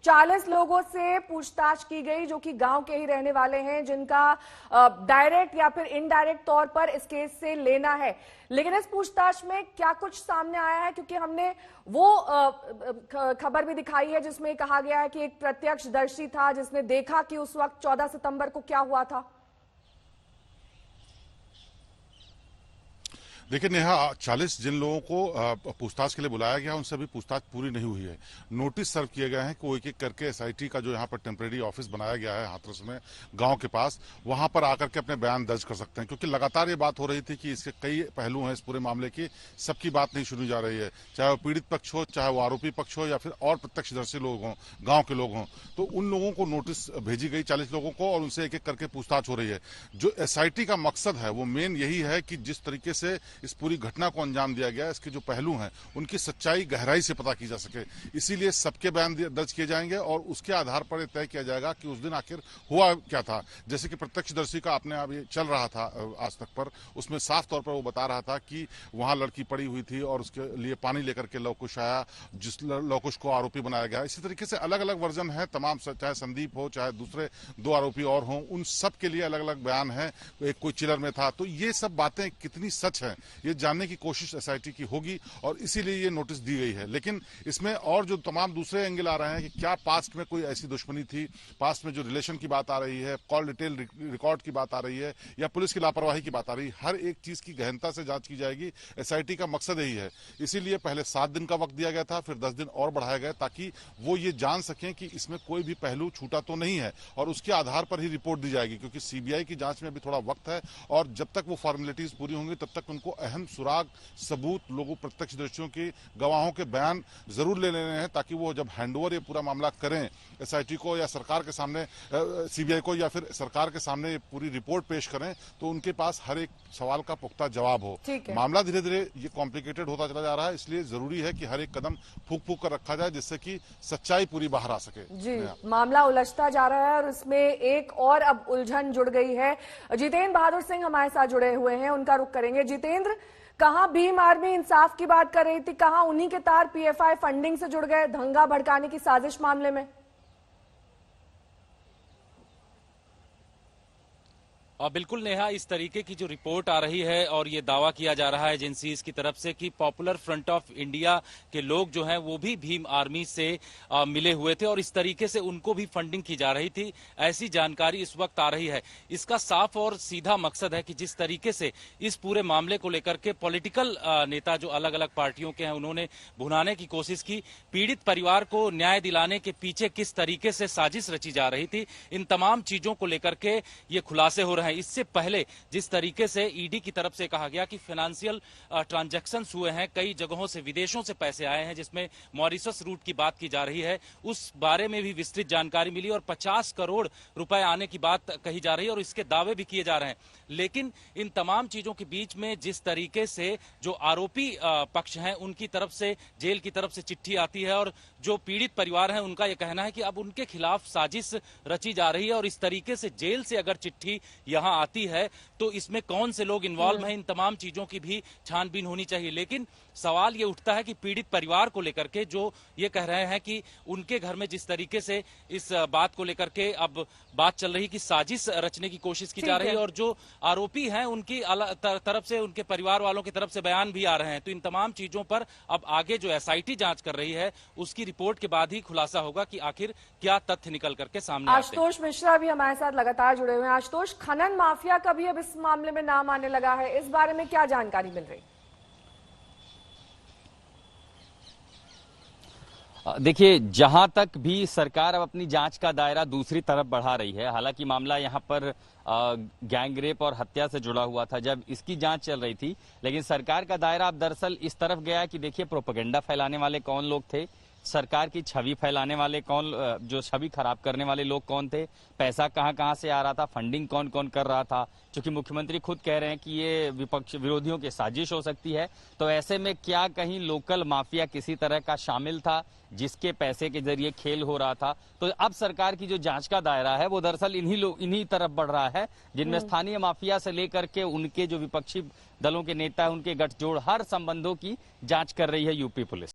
40 लोगों से पूछताछ की गई जो कि गांव के ही रहने वाले हैं, जिनका डायरेक्ट या फिर इनडायरेक्ट तौर पर इस केस से लेना है। लेकिन इस पूछताछ में क्या कुछ सामने आया है, क्योंकि हमने वो खबर भी दिखाई है जिसमें कहा गया है कि एक प्रत्यक्षदर्शी था जिसने देखा कि उस वक्त 14 सितंबर को क्या हुआ था। देखिए नेहा, 40 जिन लोगों को पूछताछ के लिए बुलाया गया उनसे अभी पूछताछ पूरी नहीं हुई है। नोटिस सर्व किए गए हैं कि वो एक एक करके एसआईटी का जो यहाँ पर टेम्परेरी ऑफिस बनाया गया है हाथरस में गांव के पास, वहां पर आकर के अपने बयान दर्ज कर सकते हैं। क्योंकि लगातार ये बात हो रही थी कि इसके कई पहलू हैं इस पूरे मामले की, सबकी बात नहीं सुनी जा रही है, चाहे वो पीड़ित पक्ष हो, चाहे वो आरोपी पक्ष हो, या फिर और प्रत्यक्षदर्शी लोग हों, गाँव के लोग हों। तो उन लोगों को नोटिस भेजी गई 40 लोगों को, और उनसे एक एक करके पूछताछ हो रही है। जो एसआईटी का मकसद है वो मेन यही है कि जिस तरीके से इस पूरी घटना को अंजाम दिया गया, इसके जो पहलू हैं उनकी सच्चाई गहराई से पता की जा सके। इसीलिए सबके बयान दर्ज किए जाएंगे और उसके आधार पर तय किया जाएगा कि उस दिन आखिर हुआ क्या था। जैसे कि प्रत्यक्षदर्शी का अपने आप ये चल रहा था आज तक पर, उसमें साफ तौर पर वो बता रहा था कि वहां लड़की पड़ी हुई थी और उसके लिए पानी लेकर के लवकुश आया, जिस लवकुश को आरोपी बनाया गया। इसी तरीके से अलग अलग वर्जन है तमाम, चाहे संदीप हो चाहे दूसरे 2 आरोपी और हों, उन सब के लिए अलग अलग बयान है। एक कोई चिलर में था। तो ये सब बातें कितनी सच है ये जानने की कोशिश एसआईटी की होगी और इसीलिए ये नोटिस दी गई है। लेकिन इसमें और जो तमाम दूसरे एंगल आ रहे हैं कि क्या पास्ट में कोई ऐसी दुश्मनी थी, पास्ट में जो रिलेशन की बात आ रही है, कॉल डिटेल रिकॉर्ड की बात आ रही है, या पुलिस की लापरवाही की बात आ रही है, हर एक चीज की गहनता से जांच की जाएगी। एसआईटी का मकसद यही है। इसीलिए पहले 7 दिन का वक्त दिया गया था, फिर 10 दिन और बढ़ाया गया ताकि वो ये जान सकें कि इसमें कोई भी पहलू छूटा तो नहीं है, और उसके आधार पर ही रिपोर्ट दी जाएगी। क्योंकि सीबीआई की जांच में अभी थोड़ा वक्त है और जब तक वो फॉर्मेलिटीज पूरी होंगी तब तक उनको अहम सुराग, सबूत, लोगों, प्रत्यक्षदर्शियों की, गवाहों के बयान जरूर ले लेने हैं, ताकि वो जब हैंडओवर ये पूरा मामला करें एसआईटी को या सरकार के सामने, सीबीआई को, या फिर सरकार के सामने पूरी रिपोर्ट पेश करें, तो उनके पास हर एक सवाल का पुख्ता जवाब हो। मामला धीरे धीरे ये कॉम्प्लिकेटेड होता चला जा रहा है, इसलिए जरूरी है कि हर एक कदम फूक फूक कर रखा जाए जिससे कि सच्चाई पूरी बाहर आ सके। जी, मामला उलझता जा रहा है और इसमें एक और अब उलझन जुड़ गई है। जितेंद्र बहादुर सिंह हमारे साथ जुड़े हुए हैं, उनका रुख करेंगे। जितेंद्र, कहां भीम आर्मी इंसाफ की बात कर रही थी, कहां उन्हीं के तार पीएफआई फंडिंग से जुड़ गए दंगा भड़काने की साजिश मामले में? बिल्कुल नेहा, इस तरीके की जो रिपोर्ट आ रही है और ये दावा किया जा रहा है एजेंसीज की तरफ से कि पॉपुलर फ्रंट ऑफ इंडिया के लोग जो हैं वो भी भीम आर्मी से मिले हुए थे और इस तरीके से उनको भी फंडिंग की जा रही थी, ऐसी जानकारी इस वक्त आ रही है। इसका साफ और सीधा मकसद है कि जिस तरीके से इस पूरे मामले को लेकर के पॉलिटिकल नेता जो अलग अलग पार्टियों के हैं उन्होंने भुनाने की कोशिश की, पीड़ित परिवार को न्याय दिलाने के पीछे किस तरीके से साजिश रची जा रही थी, इन तमाम चीजों को लेकर के ये खुलासे हो रहे हैं। इससे पहले जिस तरीके से ईडी की तरफ से कहा गया कि फाइनेंशियल ट्रांजैक्शंस हुए हैं, कई जगहों से विदेशों से पैसे आए हैं जिसमें मॉरिशस रूट की बात की जा रही है, उस बारे में भी विस्तृत जानकारी मिली और 50 करोड़ रुपए आने की बात कही जा रही है और इसके दावे भी किए जा रहे हैं। लेकिन इन तमाम चीजों के बीच में जिस तरीके से जो आरोपी पक्ष हैं उनकी तरफ से, जेल की तरफ से चिट्ठी आती है और जो पीड़ित परिवार है उनका यह कहना है कि अब उनके खिलाफ साजिश रची जा रही है और इस तरीके से जेल से अगर चिट्ठी यहां आती है तो इसमें कौन से लोग इन्वॉल्व हैं, इन तमाम चीजों की भी छानबीन होनी चाहिए। लेकिन सवाल ये उठता है कि पीड़ित परिवार को लेकर के जो ये कह रहे हैं कि उनके घर में जिस तरीके से इस बात को लेकर के अब बात चल रही कि साजिश रचने की कोशिश की जा रही है और जो आरोपी हैं उनकी तरफ से, उनके परिवार वालों की तरफ से बयान भी आ रहे हैं। तो इन तमाम चीजों पर अब आगे जो एसआईटी जांच कर रही है उसकी रिपोर्ट के बाद ही खुलासा होगा कि आखिर क्या तथ्य निकल करके सामने आते हैं। आशुतोष मिश्रा भी हमारे साथ लगातार जुड़े हुए हैं। आशुतोष, खनन माफिया का भी अब इस मामले में नाम आने लगा है, इस बारे में क्या जानकारी मिल रही? देखिए, जहां तक भी सरकार अब अपनी जांच का दायरा दूसरी तरफ बढ़ा रही है, हालांकि मामला यहां पर गैंग रेप और हत्या से जुड़ा हुआ था जब इसकी जांच चल रही थी, लेकिन सरकार का दायरा अब दरअसल इस तरफ गया कि देखिए प्रोपेगेंडा फैलाने वाले कौन लोग थे, सरकार की छवि फैलाने वाले कौन, जो छवि खराब करने वाले लोग कौन थे, पैसा कहां कहां से आ रहा था, फंडिंग कौन कौन कर रहा था। क्योंकि मुख्यमंत्री खुद कह रहे हैं कि ये विपक्ष विरोधियों की साजिश हो सकती है, तो ऐसे में क्या कहीं लोकल माफिया किसी तरह का शामिल था जिसके पैसे के जरिए खेल हो रहा था। तो अब सरकार की जो जांच का दायरा है वो दरअसल इन्हीं तरफ बढ़ रहा है, जिनमें स्थानीय माफिया से लेकर के उनके जो विपक्षी दलों के नेता है, उनके गठजोड़, हर संबंधों की जांच कर रही है यूपी पुलिस।